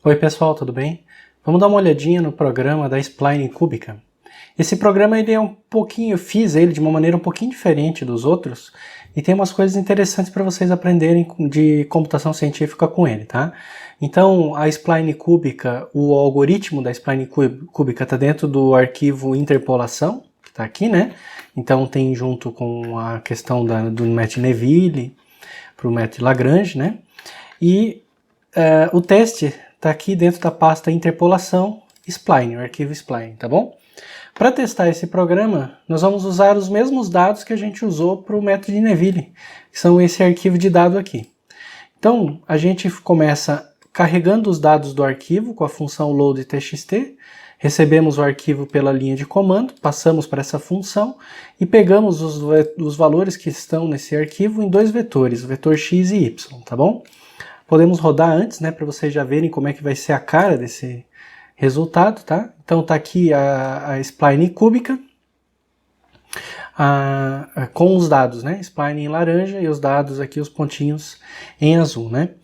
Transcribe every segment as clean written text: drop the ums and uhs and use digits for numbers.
Oi pessoal, tudo bem? Vamos dar uma olhadinha no programa da Spline Cúbica. Esse programa ele é eu fiz ele de uma maneira um pouquinho diferente dos outros e tem umas coisas interessantes para vocês aprenderem de computação científica com ele, tá? Então a Spline Cúbica, o algoritmo da Spline Cúbica está dentro do arquivo interpolação, que está aqui, né? Então tem junto com a questão do método Neville para o método Lagrange, né? E o teste está aqui dentro da pasta interpolação Spline, o arquivo Spline, tá bom? Para testar esse programa, nós vamos usar os mesmos dados que a gente usou para o método de Neville, que são esse arquivo de dado aqui. Então, a gente começa carregando os dados do arquivo com a função load_txt, recebemos o arquivo pela linha de comando, passamos para essa função e pegamos os valores que estão nesse arquivo em dois vetores, o vetor x e y, tá bom? Podemos rodar antes, né, para vocês já verem como é que vai ser a cara desse resultado, tá? Então tá aqui a Spline Cúbica com os dados, né? Spline em laranja e os dados aqui, os pontinhos em azul, né?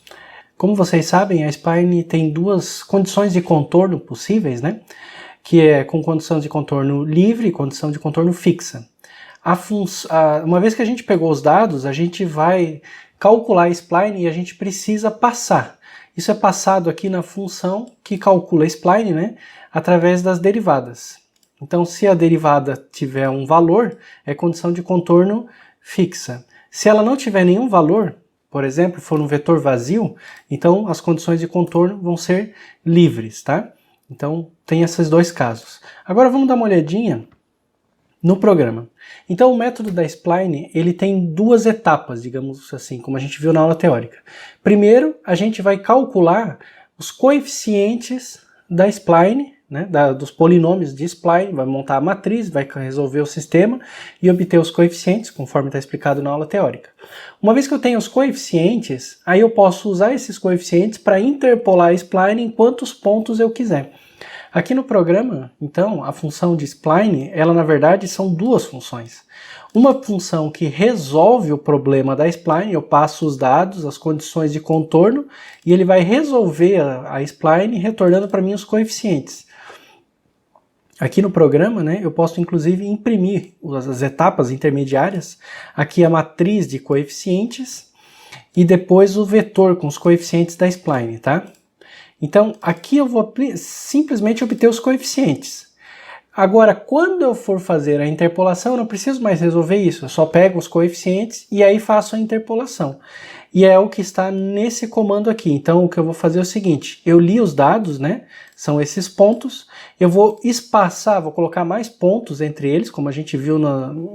Como vocês sabem, a Spline tem duas condições de contorno possíveis, né? Que é com condição de contorno livre e condição de contorno fixa. Uma vez que a gente pegou os dados, a gente vai calcular a Spline e a gente precisa passar. Isso é passado aqui na função que calcula a Spline, né, através das derivadas. Então, se a derivada tiver um valor, é condição de contorno fixa. Se ela não tiver nenhum valor, por exemplo, for um vetor vazio, então as condições de contorno vão ser livres, tá? Então, tem esses dois casos. Agora vamos dar uma olhadinha no programa. Então o método da Spline, ele tem duas etapas, digamos assim, como a gente viu na aula teórica. Primeiro, a gente vai calcular os coeficientes da Spline, né, dos polinômios de Spline, vai montar a matriz, vai resolver o sistema e obter os coeficientes, conforme está explicado na aula teórica. Uma vez que eu tenho os coeficientes, aí eu posso usar esses coeficientes para interpolar a Spline em quantos pontos eu quiser. Aqui no programa, então, a função de Spline, ela na verdade são duas funções. Uma função que resolve o problema da Spline, eu passo os dados, as condições de contorno, e ele vai resolver a Spline retornando para mim os coeficientes. Aqui no programa, né, eu posso inclusive imprimir as etapas intermediárias, aqui a matriz de coeficientes, e depois o vetor com os coeficientes da Spline, tá? Então, aqui eu vou simplesmente obter os coeficientes. Agora, quando eu for fazer a interpolação, eu não preciso mais resolver isso. Eu só pego os coeficientes e aí faço a interpolação. E é o que está nesse comando aqui. Então, o que eu vou fazer é o seguinte. Eu li os dados, né? São esses pontos. Eu vou espaçar, vou colocar mais pontos entre eles, como a gente viu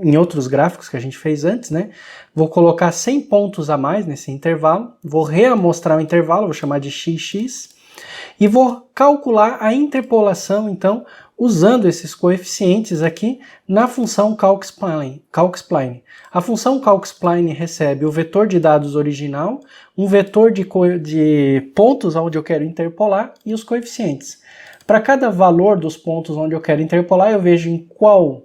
em outros gráficos que a gente fez antes, né? Vou colocar 100 pontos a mais nesse intervalo. Vou reamostrar o intervalo, vou chamar de xx. E vou calcular a interpolação, então, usando esses coeficientes aqui na função calcSpline. A função calcSpline recebe o vetor de dados original, um vetor de pontos onde eu quero interpolar e os coeficientes. Para cada valor dos pontos onde eu quero interpolar, eu vejo em qual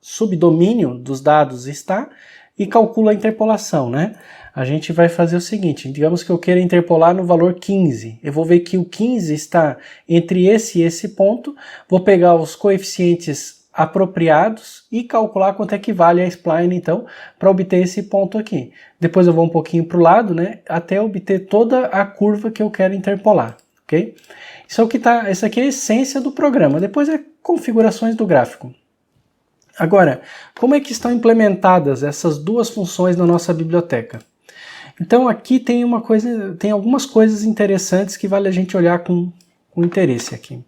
subdomínio dos dados está e calculo a interpolação, né? A gente vai fazer o seguinte, digamos que eu queira interpolar no valor 15. Eu vou ver que o 15 está entre esse e esse ponto, vou pegar os coeficientes apropriados e calcular quanto é que vale a Spline, então, para obter esse ponto aqui. Depois eu vou um pouquinho para o lado, né, até obter toda a curva que eu quero interpolar, ok? Isso aqui é a essência do programa, depois é configurações do gráfico. Agora, como é que estão implementadas essas duas funções na nossa biblioteca? Então aqui tem algumas coisas interessantes que vale a gente olhar com interesse aqui.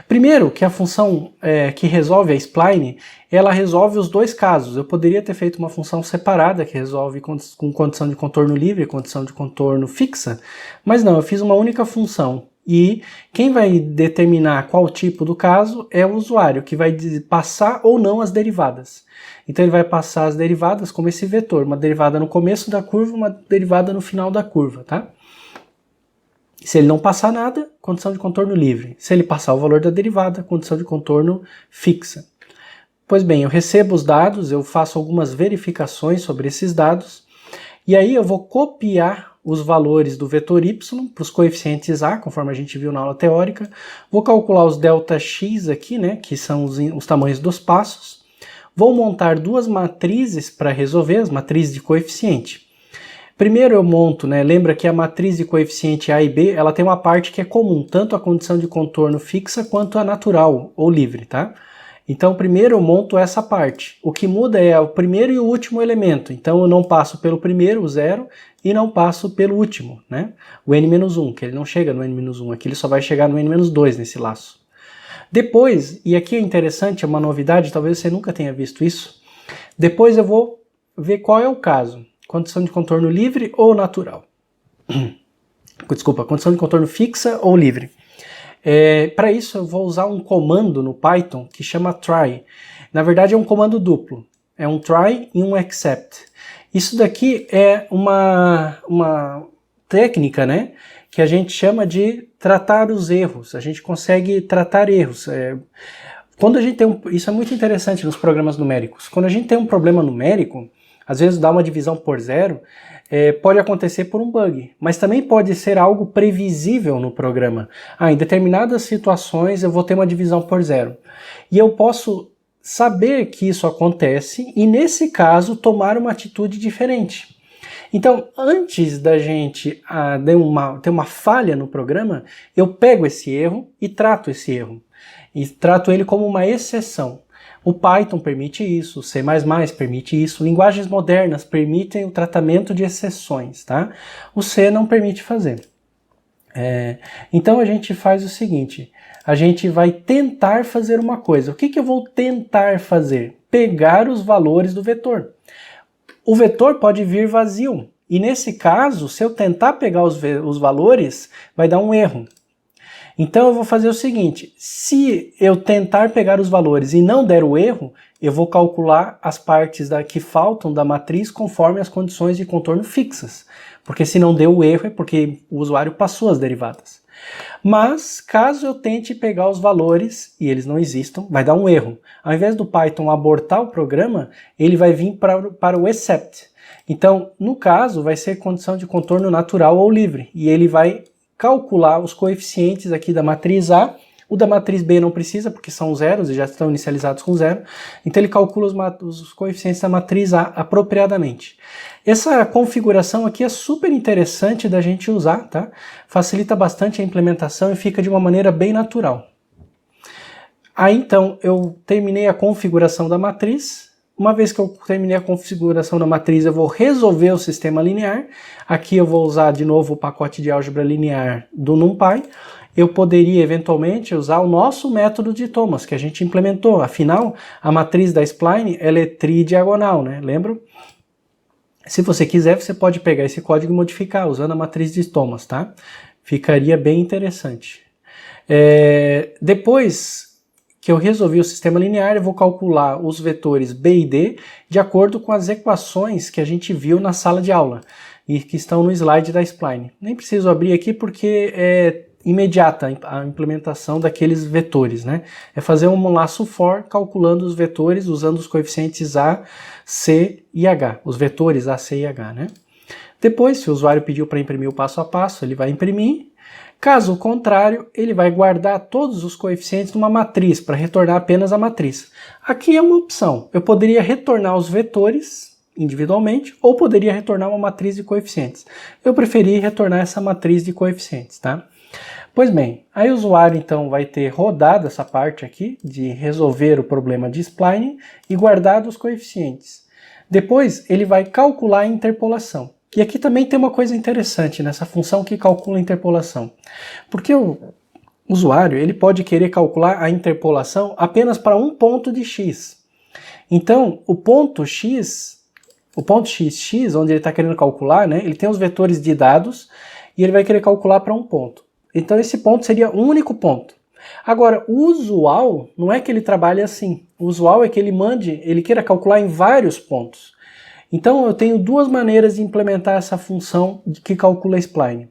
Primeiro, que a função que resolve a Spline, ela resolve os dois casos. Eu poderia ter feito uma função separada que resolve com condição de contorno livre e condição de contorno fixa, mas não, eu fiz uma única função. E quem vai determinar qual tipo do caso é o usuário, que vai passar ou não as derivadas. Então ele vai passar as derivadas como esse vetor, uma derivada no começo da curva, uma derivada no final da curva, tá? Se ele não passar nada, condição de contorno livre. Se ele passar o valor da derivada, condição de contorno fixa. Pois bem, eu recebo os dados, eu faço algumas verificações sobre esses dados, e aí eu vou copiar os valores do vetor y para os coeficientes a, conforme a gente viu na aula teórica. Vou calcular os ΔX aqui, né, que são os tamanhos dos passos. Vou montar duas matrizes para resolver, as matrizes de coeficiente. Primeiro eu monto, né, lembra que a matriz de coeficiente A e B, ela tem uma parte que é comum, tanto a condição de contorno fixa quanto a natural ou livre, tá? Então primeiro eu monto essa parte. O que muda é o primeiro e o último elemento. Então eu não passo pelo primeiro, o 0, e não passo pelo último, né? O n-1, que ele não chega no n-1, aqui ele só vai chegar no n-2 nesse laço. Depois, e aqui é interessante, é uma novidade, talvez você nunca tenha visto isso, depois eu vou ver qual é o caso. Condição de contorno livre ou natural? Desculpa, condição de contorno fixa ou livre? Para isso eu vou usar um comando no Python que chama try. Na verdade é um comando duplo. É um try e um except. Isso daqui é uma técnica, né, que a gente chama de tratar os erros. A gente consegue tratar erros. Quando a gente tem isso é muito interessante nos programas numéricos. Quando a gente tem um problema numérico, às vezes dá uma divisão por zero, pode acontecer por um bug, mas também pode ser algo previsível no programa. Em determinadas situações eu vou ter uma divisão por zero. E eu posso saber que isso acontece e, nesse caso, tomar uma atitude diferente. Então, antes da gente ter uma falha no programa, eu pego esse erro e trato esse erro. E trato ele como uma exceção. O Python permite isso, o C++ permite isso, linguagens modernas permitem o tratamento de exceções, tá? O C não permite fazer. Então a gente faz o seguinte, a gente vai tentar fazer uma coisa. O que eu vou tentar fazer? Pegar os valores do vetor. O vetor pode vir vazio, e nesse caso, se eu tentar pegar os valores, vai dar um erro. Então eu vou fazer o seguinte, se eu tentar pegar os valores e não der o erro, eu vou calcular as partes que faltam da matriz conforme as condições de contorno fixas. Porque se não deu o erro é porque o usuário passou as derivadas. Mas caso eu tente pegar os valores e eles não existam, vai dar um erro. Ao invés do Python abortar o programa, ele vai vir para o except. Então, no caso, vai ser condição de contorno natural ou livre. E ele vai calcular os coeficientes aqui da matriz A. O da matriz B não precisa, porque são zeros e já estão inicializados com zero. Então ele calcula os coeficientes da matriz A apropriadamente. Essa configuração aqui é super interessante da gente usar, tá? Facilita bastante a implementação e fica de uma maneira bem natural. Aí então eu terminei a configuração da matriz. Uma vez que eu terminei a configuração da matriz, eu vou resolver o sistema linear. Aqui eu vou usar de novo o pacote de álgebra linear do NumPy. Eu poderia eventualmente usar o nosso método de Thomas, que a gente implementou. Afinal, a matriz da spline ela é tridiagonal, né? Lembra? Se você quiser, você pode pegar esse código e modificar usando a matriz de Thomas, tá? Ficaria bem interessante. Depois que eu resolvi o sistema linear, eu vou calcular os vetores B e D de acordo com as equações que a gente viu na sala de aula e que estão no slide da spline. Nem preciso abrir aqui porque é imediata a implementação daqueles vetores, né? É fazer um laço for calculando os vetores usando os coeficientes A, C e H, os vetores A, C e H, né? Depois, se o usuário pediu para imprimir o passo a passo, ele vai imprimir. Caso contrário, ele vai guardar todos os coeficientes numa matriz, para retornar apenas a matriz. Aqui é uma opção. Eu poderia retornar os vetores individualmente, ou poderia retornar uma matriz de coeficientes. Eu preferi retornar essa matriz de coeficientes, tá? Pois bem, aí o usuário então vai ter rodado essa parte aqui, de resolver o problema de spline, e guardado os coeficientes. Depois, ele vai calcular a interpolação. E aqui também tem uma coisa interessante nessa função que calcula a interpolação. Porque o usuário ele pode querer calcular a interpolação apenas para um ponto de x. Então, o ponto x, onde ele está querendo calcular, né, ele tem os vetores de dados e ele vai querer calcular para um ponto. Então, esse ponto seria um único ponto. Agora, o usual não é que ele trabalhe assim. O usual é que ele queira calcular em vários pontos. Então eu tenho duas maneiras de implementar essa função que calcula a spline.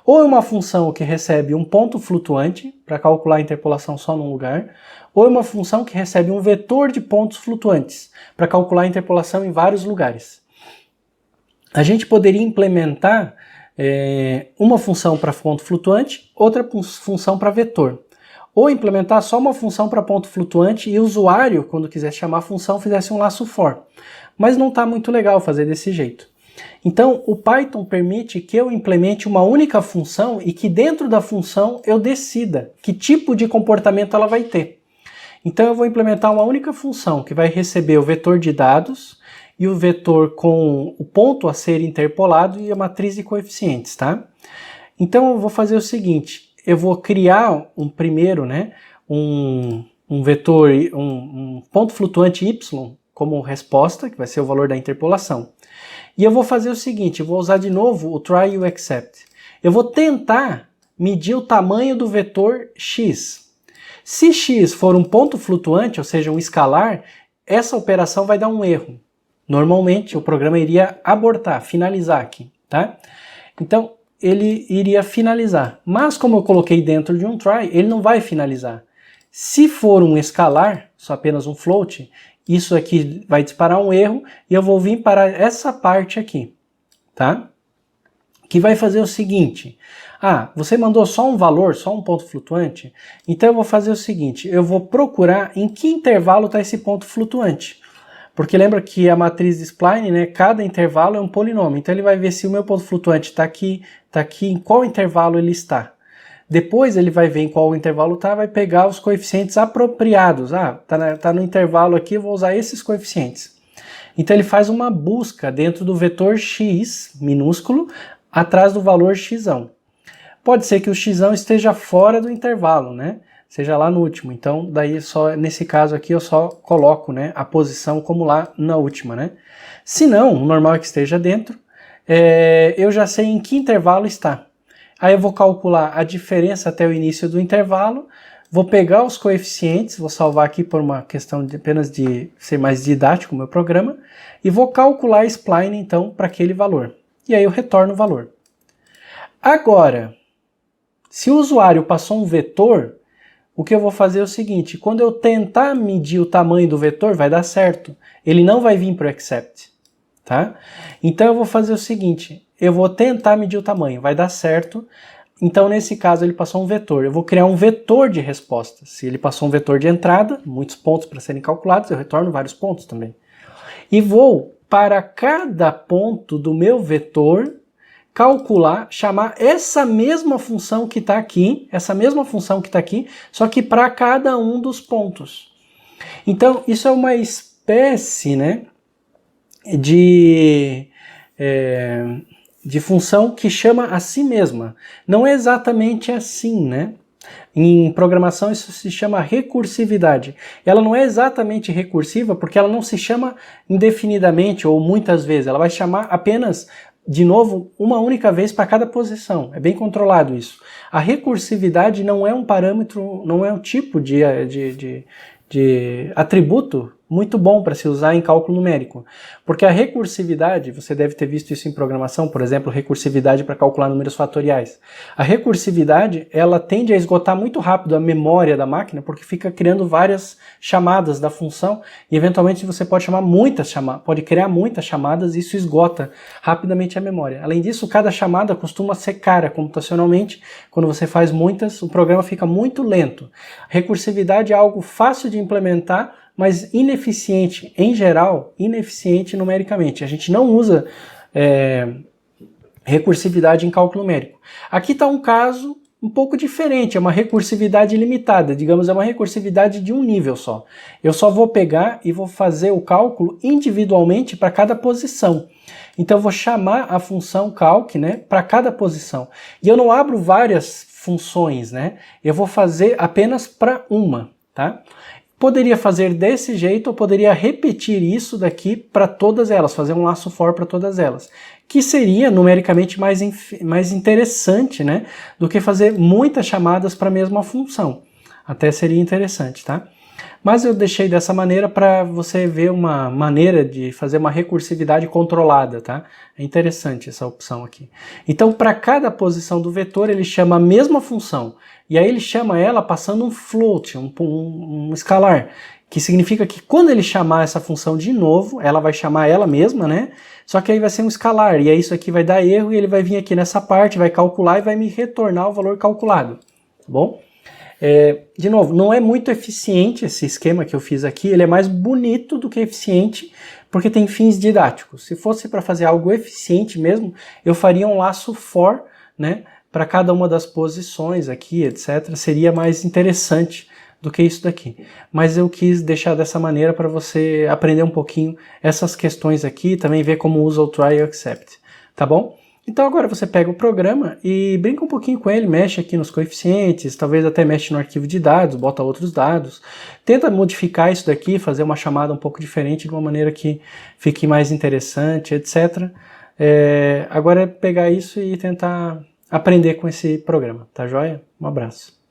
Ou é uma função que recebe um ponto flutuante, para calcular a interpolação só num lugar, ou é uma função que recebe um vetor de pontos flutuantes, para calcular a interpolação em vários lugares. A gente poderia implementar uma função para ponto flutuante, outra função para vetor. Ou implementar só uma função para ponto flutuante e o usuário, quando quisesse chamar a função, fizesse um laço for. Mas não está muito legal fazer desse jeito. Então, o Python permite que eu implemente uma única função e que dentro da função eu decida que tipo de comportamento ela vai ter. Então, eu vou implementar uma única função que vai receber o vetor de dados e o vetor com o ponto a ser interpolado e a matriz de coeficientes, tá? Então, eu vou fazer o seguinte, eu vou criar primeiro, né, um vetor, um ponto flutuante y como resposta, que vai ser o valor da interpolação. E eu vou fazer o seguinte, eu vou usar de novo o try e o except. Eu vou tentar medir o tamanho do vetor x. Se x for um ponto flutuante, ou seja, um escalar, essa operação vai dar um erro. Normalmente o programa iria abortar, finalizar aqui, tá? Então ele iria finalizar. Mas como eu coloquei dentro de um try, ele não vai finalizar. Se for um escalar, só apenas um float, isso aqui vai disparar um erro e eu vou vir para essa parte aqui, tá? Que vai fazer o seguinte, você mandou só um valor, só um ponto flutuante, então eu vou fazer o seguinte, eu vou procurar em que intervalo está esse ponto flutuante. Porque lembra que a matriz de spline, né, cada intervalo é um polinômio, então ele vai ver se o meu ponto flutuante está aqui, em qual intervalo ele está. Depois ele vai ver em qual intervalo está, vai pegar os coeficientes apropriados. Tá no intervalo aqui, eu vou usar esses coeficientes. Então ele faz uma busca dentro do vetor x minúsculo, atrás do valor x. Pode ser que o x esteja fora do intervalo, né? Seja lá no último. Então, daí só nesse caso aqui eu só coloco, né, a posição como lá na última, né? Se não, o normal é que esteja dentro. Eu já sei em que intervalo está. Aí eu vou calcular a diferença até o início do intervalo, vou pegar os coeficientes, vou salvar aqui por uma questão apenas de ser mais didático o meu programa, e vou calcular a spline então para aquele valor. E aí eu retorno o valor. Agora, se o usuário passou um vetor, o que eu vou fazer é o seguinte, quando eu tentar medir o tamanho do vetor, vai dar certo. Ele não vai vir para o except, tá? Então eu vou fazer o seguinte, eu vou tentar medir o tamanho, vai dar certo. Então nesse caso ele passou um vetor, eu vou criar um vetor de resposta. Se ele passou um vetor de entrada, muitos pontos para serem calculados, eu retorno vários pontos também. E vou, para cada ponto do meu vetor, calcular, chamar essa mesma função que está aqui, só que para cada um dos pontos. Então, isso é uma espécie, né, de função que chama a si mesma. Não é exatamente assim, né? Em programação isso se chama recursividade. Ela não é exatamente recursiva porque ela não se chama indefinidamente ou muitas vezes. Ela vai chamar apenas, de novo, uma única vez para cada posição. É bem controlado isso. A recursividade não é um parâmetro, não é um tipo de atributo muito bom para se usar em cálculo numérico. Porque a recursividade, você deve ter visto isso em programação, por exemplo, recursividade para calcular números fatoriais. A recursividade, ela tende a esgotar muito rápido a memória da máquina, porque fica criando várias chamadas da função, e eventualmente você pode criar muitas chamadas, e isso esgota rapidamente a memória. Além disso, cada chamada costuma ser cara computacionalmente. Quando você faz muitas, o programa fica muito lento. Recursividade é algo fácil de implementar, mas ineficiente, em geral, ineficiente numericamente. A gente não usa recursividade em cálculo numérico. Aqui está um caso um pouco diferente, é uma recursividade limitada, digamos, é uma recursividade de um nível só. Eu só vou pegar e vou fazer o cálculo individualmente para cada posição. Então eu vou chamar a função calc, né, para cada posição. E eu não abro várias funções, né? Eu vou fazer apenas para uma, tá? Poderia fazer desse jeito ou poderia repetir isso daqui para todas elas, fazer um laço for para todas elas, que seria numericamente mais interessante, né, do que fazer muitas chamadas para a mesma função. Até seria interessante, tá? Mas eu deixei dessa maneira para você ver uma maneira de fazer uma recursividade controlada, tá? É interessante essa opção aqui. Então, para cada posição do vetor, ele chama a mesma função. E aí ele chama ela passando um float, um escalar, que significa que quando ele chamar essa função de novo, ela vai chamar ela mesma, né? Só que aí vai ser um escalar, e aí isso aqui vai dar erro, e ele vai vir aqui nessa parte, vai calcular e vai me retornar o valor calculado, tá bom? De novo, não é muito eficiente esse esquema que eu fiz aqui, ele é mais bonito do que eficiente, porque tem fins didáticos. Se fosse para fazer algo eficiente mesmo, eu faria um laço for, né, para cada uma das posições aqui, etc. Seria mais interessante do que isso daqui. Mas eu quis deixar dessa maneira para você aprender um pouquinho essas questões aqui, também ver como usa o try e accept, tá bom? Então agora você pega o programa e brinca um pouquinho com ele, mexe aqui nos coeficientes, talvez até mexe no arquivo de dados, bota outros dados, tenta modificar isso daqui, fazer uma chamada um pouco diferente, de uma maneira que fique mais interessante, etc. Agora é pegar isso e tentar aprender com esse programa, tá joia? Um abraço.